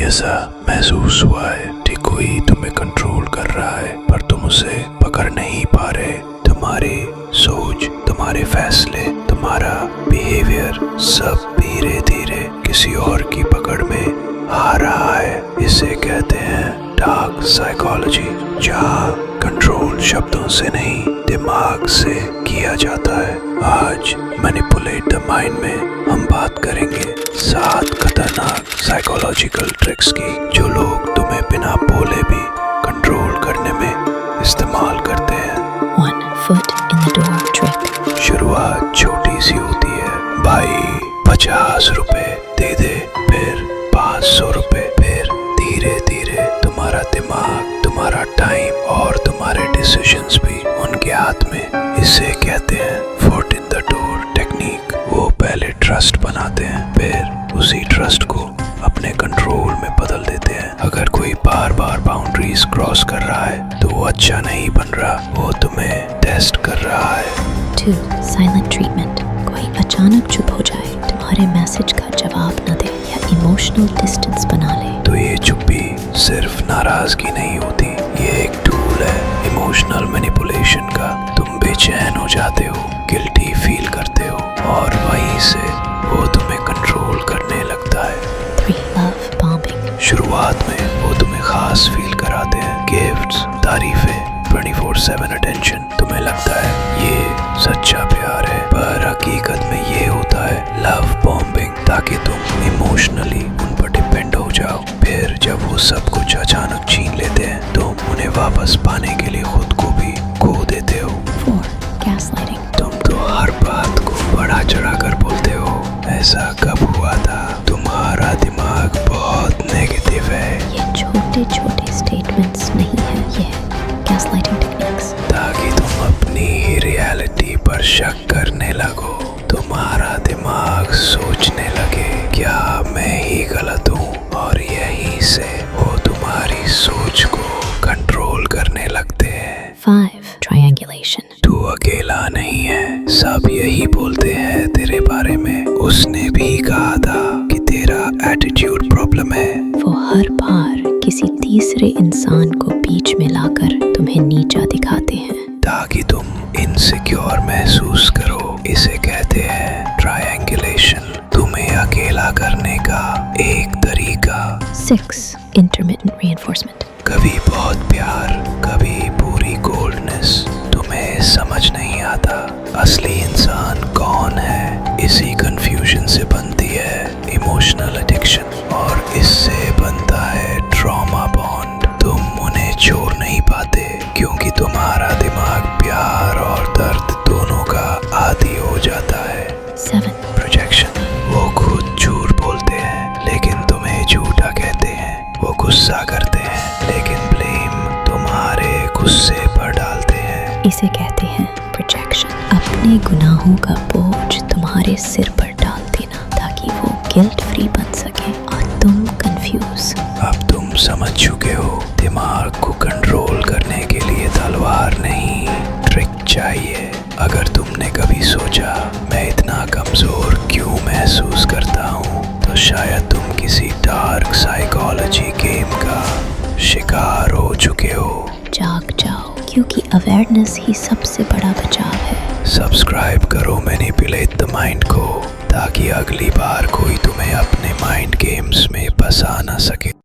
ऐसा महसूस हुआ है कि कोई तुम्हें कंट्रोल कर रहा है पर तुम उसे पकड़ नहीं पा रहे। तुम्हारी सोच, तुम्हारे फैसले, तुम्हारा बिहेवियर सब धीरे धीरे किसी और की पकड़ में आ रहा है। इसे कहते हैं डार्क साइकोलॉजी, जहाँ कंट्रोल शब्दों से नहीं दिमाग से किया जाता है। आज मैनिपुलेट द माइंड में हम बात करेंगे 7 खतरनाक साइकोलॉजिकल ट्रिक्स की जो लोग तुम्हें बिना बोले भी कंट्रोल करने में इस्तेमाल करते हैं। 1 foot in the door trick। शुरुआत छोटी सी होती है, भाई 50 रुपए दे दे, फिर 500 रुपए, फिर धीरे धीरे तुम्हारा दिमाग, तुम्हारा टाइम और तुम्हारे डिसीजंस भी उनके हाथ में। इसे कहते हैं foot in the door technique. वो पहले ट्रस्ट बनाते हैं, फिर उसी ट्रस्ट को अपने कंट्रोल में बदल देते हैं। अगर कोई बार बार बाउंड्रीज क्रॉस कर रहा है तो वो अच्छा नहीं बन रहा, वो तुम्हें टेस्ट कर रहा है। 2 साइलेंट ट्रीटमेंट। कोई अचानक चुप हो जाए, तुम्हारे मैसेज का जवाब न दे या इमोशनल डिस्टेंस बना ले तो ये चुप्पी सिर्फ नाराजगी नहीं होती, ये एक टूल है इमोशनल मैनिपुलेशन का। तुम बेचैन हो जाते हो, गिल्टी फील करते हो और वहीं से वो तुम्हें कंट्रोल करने लगता है। 3 लव बॉम्बिंग। शुरुआत में वो तुम्हें खास फील कराते हैं, गिफ्ट्स, तारीफें, 24/7 अटेंशन। तुम्हें लगता है ये सच्चा प्यार है, पर हकीकत में ये होता है लव बॉम्बिंग, ताकि तुम इमोशनली उन पर डिपेंड हो जाओ। फिर जब वो सब कुछ अचानक छीन लेते हैं तो उन्हें वापस पाने के लिए खुद को भी खो देते हो। 4 gaslighting। तुम तो हर बात को बढ़ा चढ़ा कर बोलते हो, ऐसा कब हुआ था, तुम्हारा दिमाग बहुत नेगेटिव है। ये छोटे छोटे स्टेटमेंट्स नहीं है, ये है gaslighting टेक्निक्स। ताकि तुम अपनी ही रियलिटी पर शक करने लगो। तुम्हारा दिमाग सोचने लगे क्या मैं ही गलत हूँ, और यहीं से वो तुम्हारी सोच को कंट्रोल करने लगते हैं। 5 triangulation। तू अकेला नहीं है, सब यही बोलते हैं तेरे बारे में। उसने भी कहा था कि तेरा एटीट्यूड प्रॉब्लम है। वो हर बार किसी तीसरे इंसान को बीच में लाकर तुम्हें नीचा दिखाते हैं ताकि तुम इनसिक्योर महसूस करो। इसे कहते हैं ट्रायंगुलेशन, तुम्हें अकेला करने का एक तरीका। 6 intermittent reinforcement। कभी बहुत प्यार, कभी पूरी कोल्डनेस। तुम्हें समझ नहीं आता असली इंसान कौन है। इसी कंफ्यूजन से बनती है इमोशनल एडिक्शन, और इससे बनता है ट्रॉमा बॉन्ड। तुम उन्हें छोड़ नहीं पाते क्योंकि तुम्हारा दिमाग प्यार और दर्द दोनों का आदी हो जाता है। 7 प्रोजेक्शन। वो खुद झूठ बोलते हैं लेकिन तुम्हें झूठा कहते हैं। वो गुस्सा करते हैं लेकिन ब्लेम तुम्हारे गुस्से पर डालते हैं। इसे कहते हैं प्रोजेक्शन। अपने गुनाहों का बोझ तुम्हारे सिर पर डाल देना ताकि वो गिल्ट फ्री बन सके और तुम कंफ्यूज। अब तुम समझ चुके हो, दिमाग को कंट्रोल करने के लिए तलवार नहीं, ट्रिक चाहिए। अगर तुमने कभी सोचा मैं इतना कमजोर क्यों महसूस करता हूँ, तो शायद तुम किसी डार्क साइकोलॉजी गेम का शिकार हो चुके हो। जाग जाओ, क्योंकि अवेयरनेस ही सबसे बड़ा बचाव है। सब्सक्राइब करो मैनिपुलेट द माइंड को, ताकि अगली बार कोई तुम्हें अपने माइंड गेम्स में फंसा ना सके।